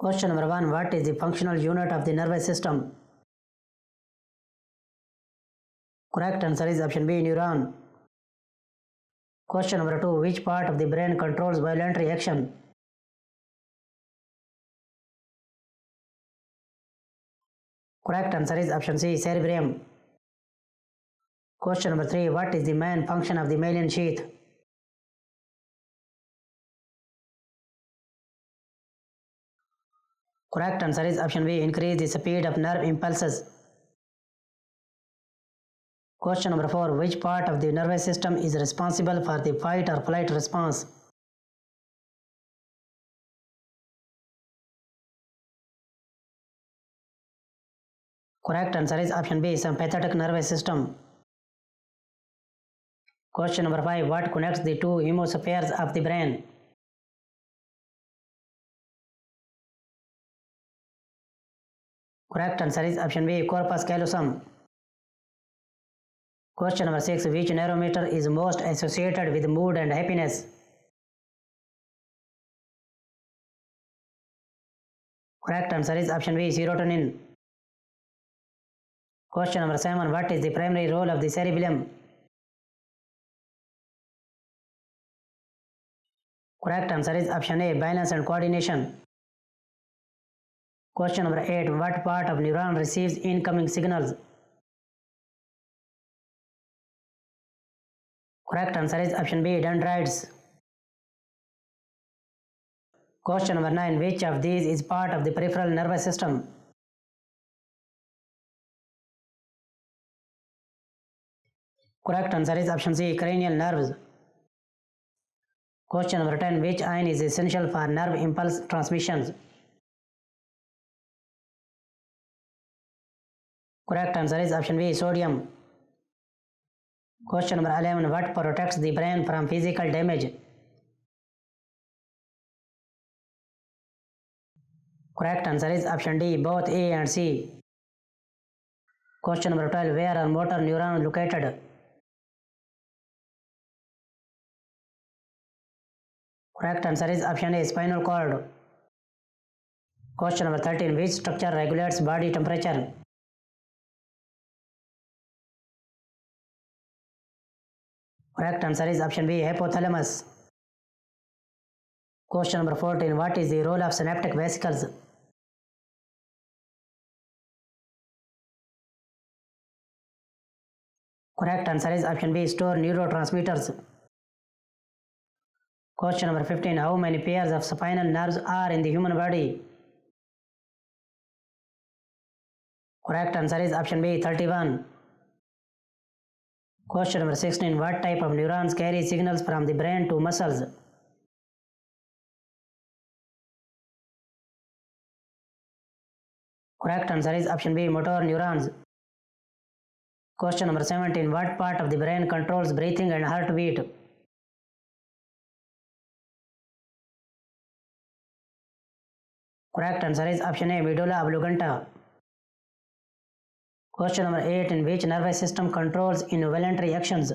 Question number 1. What is the functional unit of the nervous system? Correct answer is option B, neuron. Question number 2. Which part of the brain controls violent reaction? Correct answer is option C, cerebrum. Question number 3. What is the main function of the myelin sheath? Correct answer is option B, increase the speed of nerve impulses. Question number 4. Which part of the nervous system is responsible for the fight or flight response? Correct answer is option B, sympathetic nervous system. Question number 5. What connects the two hemispheres of the brain? Correct answer is option B, corpus callosum. Question number 6. Which neurometer is most associated with mood and happiness? Correct answer is option B, serotonin. Question number 7. What is the primary role of the cerebellum? Correct answer is option A, balance and coordination. Question number 8. What part of neuron receives incoming signals? Correct answer is option B, dendrites. Question number 9. Which of these is part of the peripheral nervous system? Correct answer is option C, cranial nerves. Question number 10. Which ion is essential for nerve impulse transmissions? Correct answer is option B, sodium. Question number 11. What protects the brain from physical damage? Correct answer is option D, both A and C. Question number 12. Where are motor neurons located? Correct answer is option A, spinal cord. Question number 13. Which structure regulates body temperature? Correct answer is option B, hypothalamus. Question number 14. What is the role of synaptic vesicles? Correct answer is option B, store neurotransmitters. Question number 15. How many pairs of spinal nerves are in the human body? Correct answer is option B, 31. Question number 16. What type of neurons carry signals from the brain to muscles? Correct answer is option B, motor neurons. Question number 17. What part of the brain controls breathing and heartbeat? Correct answer is option A, medulla oblongata. Question number 8. In which nervous system controls involuntary actions?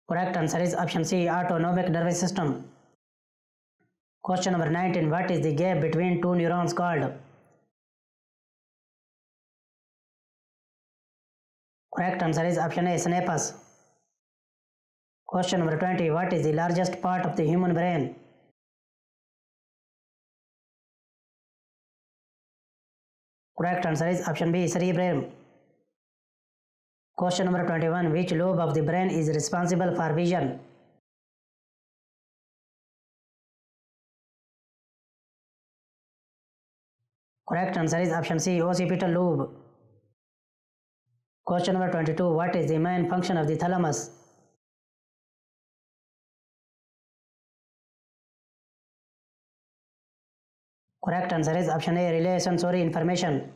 Correct answer is option C, autonomic nervous system. Question number 19. What is the gap between two neurons called? Correct answer is option A, synapse. Question number 20. What is the largest part of the human brain? Correct answer is option B, cerebrum. Question number 21. Which lobe of the brain is responsible for vision? Correct answer is option C, occipital lobe. Question number 22. What is the main function of the thalamus? Correct answer is option A, relay sensory information.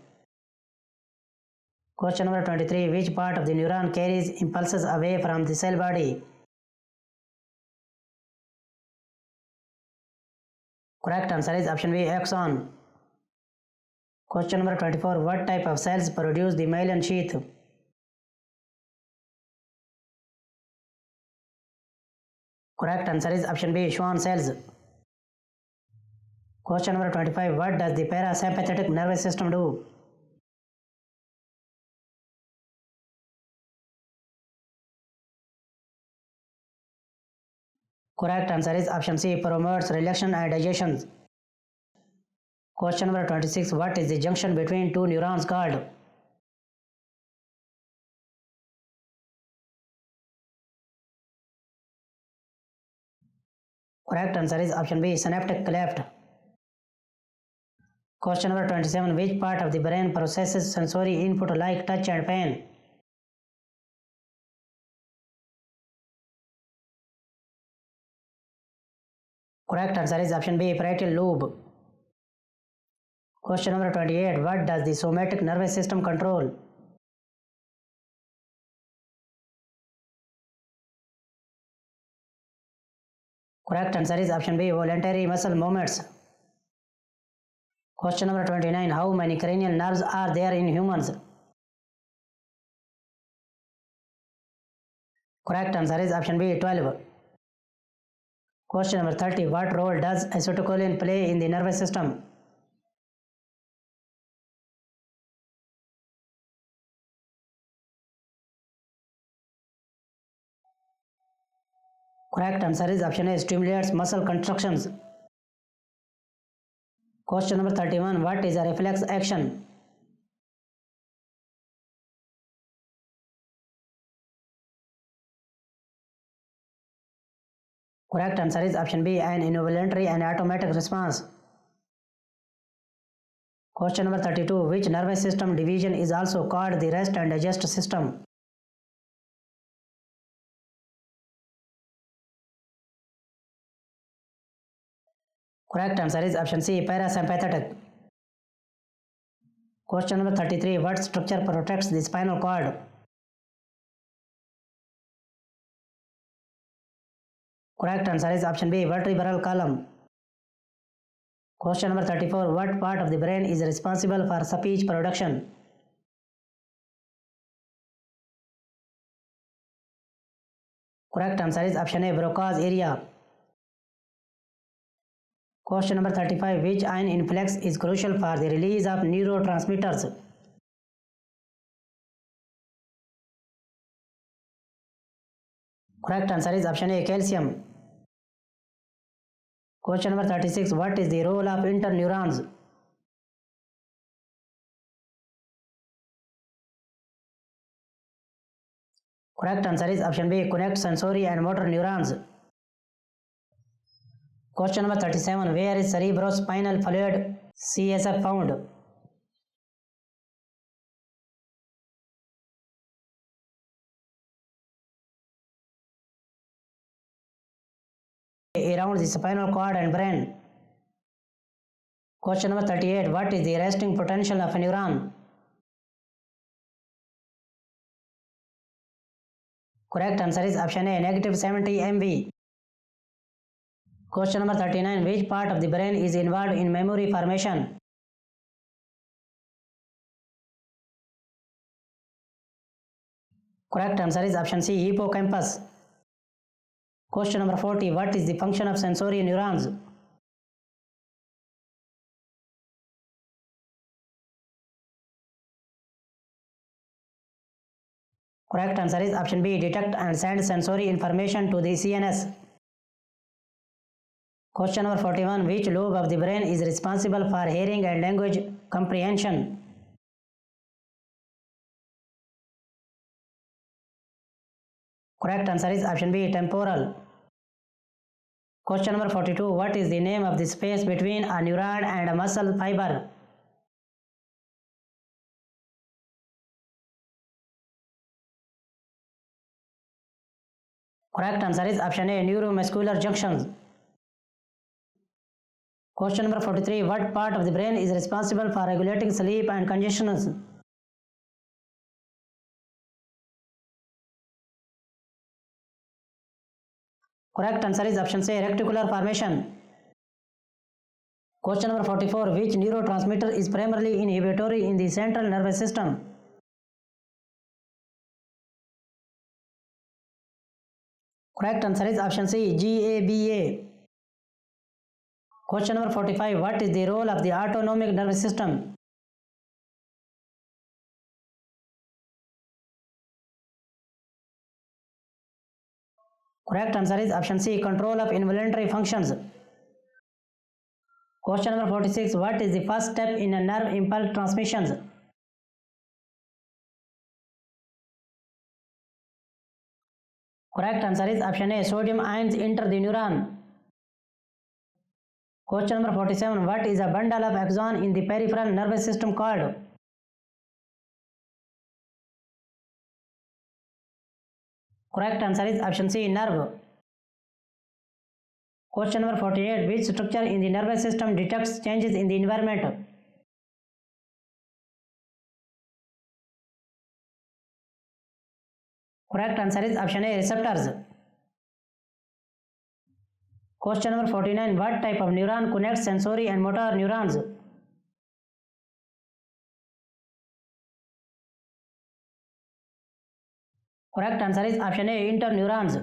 Question number 23. Which part of the neuron carries impulses away from the cell body? Correct answer is option B, axon. Question number 24. What type of cells produce the myelin sheath? Correct answer is option B, Schwann cells. Question number 25. What does the parasympathetic nervous system do? Correct answer is option C, promotes relaxation and digestion. Question number 26. What is the junction between two neurons called? Correct answer is option B, synaptic cleft. Question number 27. Which part of the brain processes sensory input like touch and pain? Correct answer is option B, parietal lobe. Question number 28. What does the somatic nervous system control? Correct answer is option B, voluntary muscle movements. Question number 29. How many cranial nerves are there in humans? Correct answer is option B, 12. Question number 30. What role does acetylcholine play in the nervous system? Correct answer is option A, stimulates muscle contractions. Question number 31. What is a reflex action? Correct answer is option B, an involuntary and automatic response. Question number 32. Which nervous system division is also called the rest and digest system? Correct answer is option C, parasympathetic. Question number 33. What structure protects the spinal cord? Correct answer is option B, vertebral column. Question number 34. What part of the brain is responsible for speech production? Correct answer is option A, Broca's area. Question number 35. Which ion influx is crucial for the release of neurotransmitters? Correct answer is option A, calcium. Question number 36. What is the role of interneurons? Correct answer is option B, connect sensory and motor neurons. Question number 37. Where is cerebrospinal fluid CSF found? Around the spinal cord and brain. Question number 38. What is the resting potential of a neuron? Correct answer is option A, negative 70 MV. Question number 39. Which part of the brain is involved in memory formation? Correct answer is option C, hippocampus. Question number 40. What is the function of sensory neurons? Correct answer is option B, detect and send sensory information to the CNS. Question number 41. Which lobe of the brain is responsible for hearing and language comprehension? Correct answer is option B, temporal. Question number 42. What is the name of the space between a neuron and a muscle fiber? Correct answer is option A, neuromuscular junctions. Question number 43. What part of the brain is responsible for regulating sleep and congestion? Correct answer is option C, reticular formation. Question number 44. Which neurotransmitter is primarily inhibitory in the central nervous system? Correct answer is option C, GABA. Question number 45. What is the role of the autonomic nervous system? Correct answer is option C, control of involuntary functions. Question number 46. What is the first step in a nerve impulse transmissions? Correct answer is option A, sodium ions enter the neuron. Question number 47. What is a bundle of axon in the peripheral nervous system called? Correct answer is option C, nerve. Question number 48. Which structure in the nervous system detects changes in the environment? Correct answer is option A, receptors. Question number 49. What type of neuron connects sensory and motor neurons? Correct answer is option A, interneurons.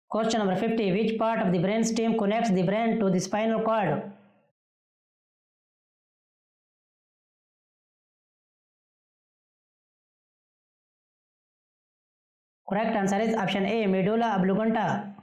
Question number 50. Which part of the brain stem connects the brain to the spinal cord? Correct answer is option A, medulla oblongata.